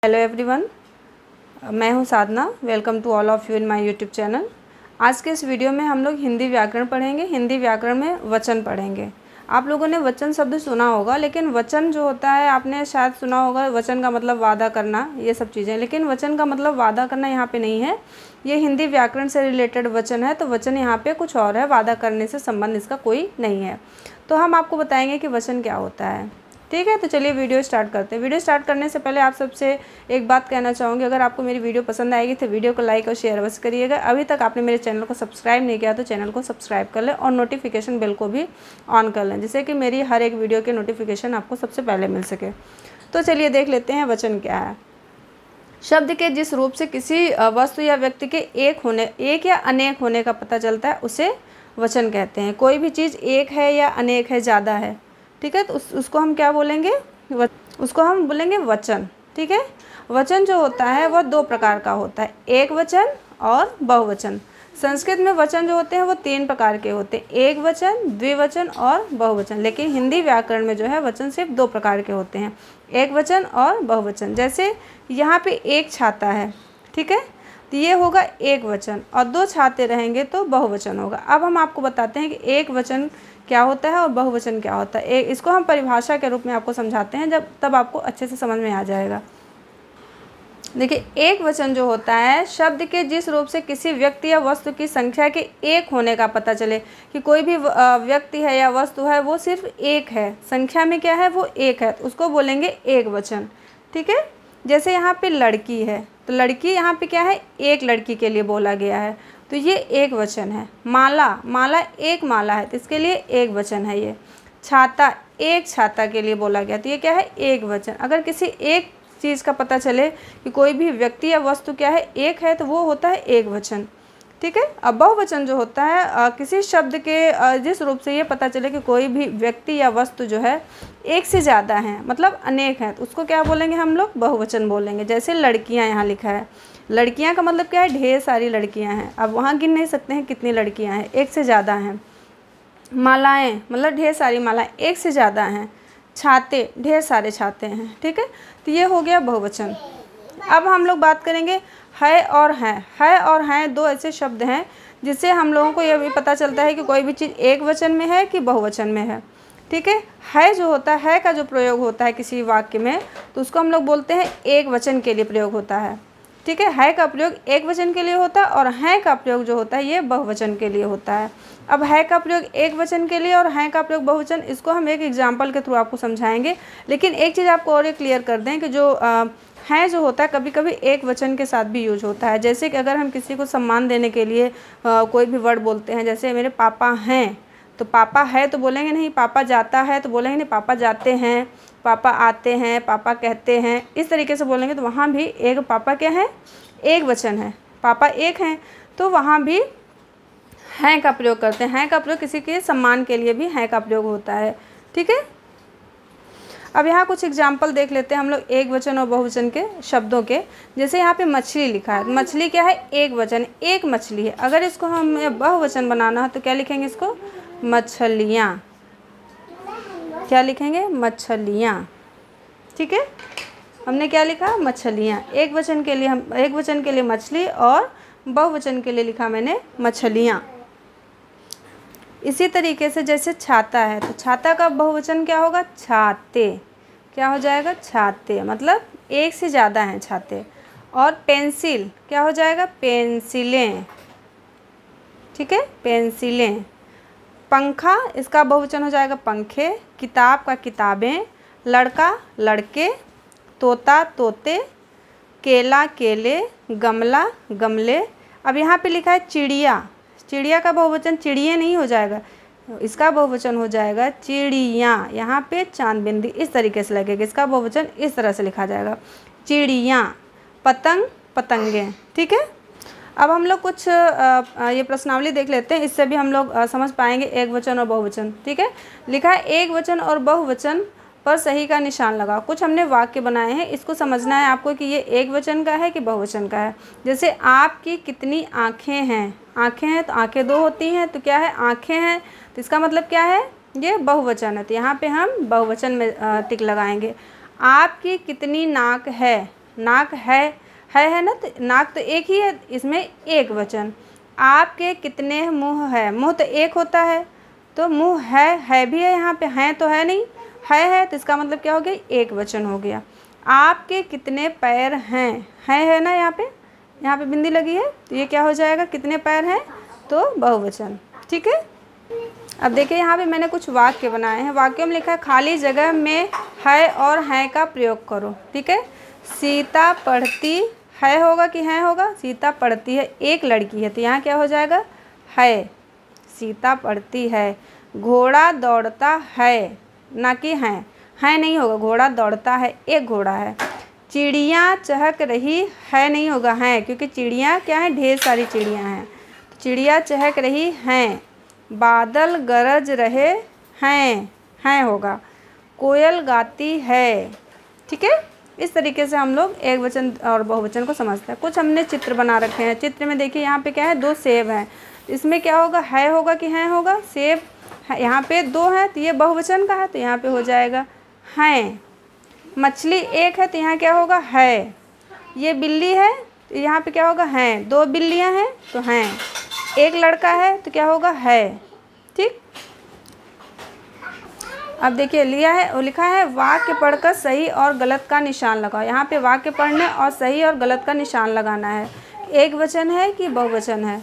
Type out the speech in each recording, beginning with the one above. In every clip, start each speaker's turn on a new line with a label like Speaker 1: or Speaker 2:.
Speaker 1: Hello everyone, मैं हूं Sadhana. Welcome to all of you in my YouTube channel. आज के इस वीडियो में हम लोग हिंदी व्याकरण पढ़ेंगे। हिंदी व्याकरण में वचन पढ़ेंगे। आप लोगों ने वचन शब्द सुना होगा, लेकिन वचन जो होता है आपने शायद सुना होगा, वचन का मतलब वादा करना, ये सब चीज़ें। लेकिन वचन का मतलब वादा करना यहाँ पे नहीं है। ये हिंदी व्याकरण से रिलेटेड वचन है, तो वचन यहाँ पे कुछ और है। वादा करने से संबंध इसका कोई नहीं है। तो हम आपको बताएंगे कि वचन क्या होता है। ठीक है, तो चलिए वीडियो स्टार्ट करते हैं। वीडियो स्टार्ट करने से पहले आप सबसे एक बात कहना चाहूँगी, अगर आपको मेरी वीडियो पसंद आएगी तो वीडियो को लाइक और शेयर अवश्य करिएगा। अभी तक आपने मेरे चैनल को सब्सक्राइब नहीं किया तो चैनल को सब्सक्राइब कर लें और नोटिफिकेशन बेल को भी ऑन कर लें, जिससे कि मेरी हर एक वीडियो के नोटिफिकेशन आपको सबसे पहले मिल सके। तो चलिए देख लेते हैं वचन क्या है। शब्द के जिस रूप से किसी वस्तु या व्यक्ति के एक या अनेक होने का पता चलता है उसे वचन कहते हैं। कोई भी चीज़ एक है या अनेक है, ज़्यादा है, ठीक है, तो उसको हम क्या बोलेंगे? उसको हम बोलेंगे वचन। ठीक है, वचन जो होता है वह दो प्रकार का होता है, एक वचन और बहुवचन। संस्कृत में वचन जो होते हैं वो तीन प्रकार के होते हैं, एक वचन, द्विवचन और बहुवचन। लेकिन हिंदी व्याकरण में जो है वचन सिर्फ दो प्रकार के होते हैं, एक वचन और बहुवचन। जैसे यहाँ पे एक छाता है, ठीक है, तो ये होगा एक वचन, और दो छाते रहेंगे तो बहुवचन होगा। अब हम आपको बताते हैं कि एक वचन क्या होता है और बहुवचन क्या होता है। इसको हम परिभाषा के रूप में आपको समझाते हैं, तब आपको अच्छे से समझ में आ जाएगा। देखिए, एक वचन जो होता है, शब्द के जिस रूप से किसी व्यक्ति या वस्तु की संख्या के एक होने का पता चले कि कोई भी व्यक्ति है या वस्तु है वो सिर्फ एक है, संख्या में क्या है, वो एक है, तो उसको बोलेंगे एक वचन। ठीक है, जैसे यहाँ पे लड़की है, तो लड़की यहाँ पे क्या है, एक लड़की के लिए बोला गया है, तो ये एक वचन है। माला एक माला है, तो इसके लिए एक वचन है। ये छाता एक छाता के लिए बोला गया, तो ये क्या है, एक वचन। अगर किसी एक चीज़ का पता चले कि कोई भी व्यक्ति या वस्तु क्या है, एक है, तो वो होता है एक वचन। ठीक है, अब बहुवचन जो होता है, किसी शब्द के जिस रूप से ये पता चले कि कोई भी व्यक्ति या वस्तु जो है एक से ज़्यादा हैं, मतलब अनेक हैं, तो उसको क्या बोलेंगे हम लोग? बहुवचन बोलेंगे। जैसे लड़कियां यहाँ लिखा है, लड़कियां का मतलब क्या है, ढेर सारी लड़कियां हैं। अब वहाँ गिन नहीं सकते हैं कितनी लड़कियां हैं, एक से ज़्यादा हैं। मालाएँ मतलब ढेर सारी मालाएँ, एक से ज़्यादा हैं। छाते, ढेर सारे छाते हैं। ठीक है, तो ये हो गया बहुवचन। अब हम लोग बात करेंगे है और हैं। है और हैं दो ऐसे शब्द हैं जिससे हम लोगों को यह भी पता चलता है कि कोई भी चीज़ एक वचन में है कि बहुवचन में है। ठीक है, जो होता है का जो प्रयोग होता है किसी वाक्य में, तो उसको हम लोग बोलते हैं एक वचन के लिए प्रयोग होता है। ठीक है का प्रयोग एक वचन के लिए होता है और हैं का प्रयोग जो होता है ये बहुवचन के लिए होता है। अब है का प्रयोग एक वचन के लिए और हैं का प्रयोग बहुवचन, इसको हम एक एग्जाम्पल के थ्रू आपको समझाएंगे। लेकिन एक चीज़ आपको और क्लियर कर दें कि जो हैं जो होता है कभी कभी एक वचन के साथ भी यूज होता है। जैसे कि अगर हम किसी को सम्मान देने के लिए कोई भी वर्ड बोलते हैं, जैसे मेरे पापा हैं, तो पापा है तो बोलेंगे नहीं, पापा जाता है तो बोलेंगे नहीं, पापा जाते हैं, पापा आते हैं, पापा कहते हैं, इस तरीके से बोलेंगे। तो वहाँ भी एक पापा क्या है, एक वचन है, पापा एक हैं, तो वहाँ भी हैं का प्रयोग करते हैं। हैं का प्रयोग किसी के सम्मान के लिए भी हैं का प्रयोग होता है। ठीक है, अब यहाँ कुछ एग्जाम्पल देख लेते हैं हम लोग एक वचन और बहुवचन के शब्दों के। जैसे यहाँ पे मछली लिखा है, मछली क्या है, एक वचन, एक मछली है। अगर इसको हम बहुवचन बनाना है तो क्या लिखेंगे इसको? मछलियाँ। क्या लिखेंगे? मछलियाँ। ठीक है, हमने क्या लिखा? मछलियाँ। एक वचन के लिए मछली और बहुवचन के लिए लिखा मैंने मछलियाँ। इसी तरीके से जैसे छाता है, तो छाता का बहुवचन क्या होगा? छाते। क्या हो जाएगा? छाते, मतलब एक से ज़्यादा हैं छाते। और पेंसिल क्या हो जाएगा? पेंसिलें। ठीक है, पेंसिलें। पंखा, इसका बहुवचन हो जाएगा पंखे। किताब का किताबें। लड़का लड़के। तोता तोते। केला केले। गमला गमले। अब यहाँ पे लिखा है चिड़िया, चिड़िया का बहुवचन चिड़िए नहीं हो जाएगा, इसका बहुवचन हो जाएगा चिड़ियाँ। यहाँ पे चांद बिंदी इस तरीके से लगेगा, इसका बहुवचन इस तरह से लिखा जाएगा, चिड़ियाँ। पतंग पतंगे। ठीक है, अब हम लोग कुछ ये प्रश्नावली देख लेते हैं, इससे भी हम लोग समझ पाएंगे एक वचन और बहुवचन। ठीक है, लिखा है एक वचन और बहुवचन पर सही का निशान लगा। कुछ हमने वाक्य बनाए हैं, इसको समझना है आपको कि ये एक वचन का है कि बहुवचन का है। जैसे आपकी कितनी आँखें हैं, आँखें हैं तो आँखें दो होती हैं, तो क्या है? आँखें हैं, तो इसका मतलब क्या है? ये बहुवचन है, तो यहाँ पे हम बहुवचन में टिक लगाएंगे। आपकी कितनी नाक है, नाक है ना, तो नाक तो एक ही है, इसमें एक वचन। आपके कितने मुंह है, मुंह तो एक होता है, तो मुंह है भी है, यहाँ पे हैं तो है नहीं, है तो इसका मतलब क्या हो गया, एक वचन हो गया। आपके कितने पैर हैं, है ना, यहाँ पे बिंदी लगी है, तो ये क्या हो जाएगा, कितने पैर हैं, तो बहुवचन। ठीक है। अब देखिए यहाँ पे मैंने कुछ वाक्य बनाए हैं। वाक्यों में लिखा है खाली जगह में है और हैं का प्रयोग करो। ठीक है। सीता पढ़ती है होगा कि हैं होगा, सीता पढ़ती है, एक लड़की है, तो यहाँ क्या हो जाएगा, है, सीता पढ़ती है। घोड़ा दौड़ता है, ना कि है नहीं होगा, घोड़ा दौड़ता है, एक घोड़ा है। चिड़िया चहक रही है नहीं होगा, हैं, क्योंकि चिड़िया क्या है, ढेर सारी चिड़िया हैं, तो चिड़िया चहक रही हैं। बादल गरज रहे हैं होगा। कोयल गाती है। ठीक है। इस तरीके से हम लोग एक वचन और बहुवचन को समझते हैं। कुछ हमने चित्र बना रखे हैं। चित्र में देखिए यहाँ पे क्या है, 2 सेब हैं, इसमें क्या होगा, है होगा कि हैं होगा, सेब है, यहाँ पे 2 है तो ये बहुवचन का है, तो यहाँ पे हो जाएगा हैं। मछली एक है तो यहाँ क्या होगा, है। ये बिल्ली है तो यहाँ पे क्या होगा, हैं। 2 बिल्लियाँ हैं तो हैं। एक लड़का है तो क्या होगा, है। ठीक। अब देखिए लिया है और लिखा है वाक्य पढ़कर सही और गलत का निशान लगाओ। यहाँ पे वाक्य पढ़ने और सही और गलत का निशान लगाना है। एक वचन है कि बहुवचन है।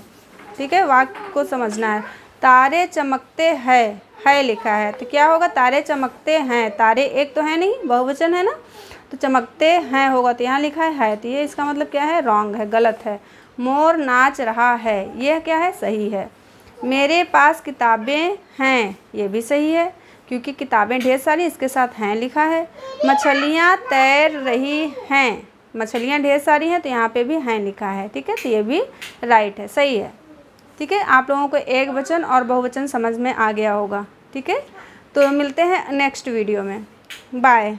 Speaker 1: ठीक है। वाक्य को समझना है। तारे चमकते है लिखा है, तो क्या होगा, तारे चमकते हैं, तारे एक तो है नहीं, बहुवचन है ना, तो चमकते हैं होगा, तो यहाँ लिखा है, तो ये इसका मतलब क्या है, रॉन्ग है, गलत है। मोर नाच रहा है, यह क्या है, सही है। मेरे पास किताबें हैं, ये भी सही है, क्योंकि किताबें ढेर सारी, इसके साथ हैं लिखा है। मछलियाँ तैर रही हैं, मछलियाँ ढेर सारी हैं, तो यहाँ पे भी हैं लिखा है। ठीक है। तो ये भी राइट है, सही है। ठीक है। आप लोगों को एक वचन और बहुवचन समझ में आ गया होगा। ठीक है। तो मिलते हैं नेक्स्ट वीडियो में। बाय।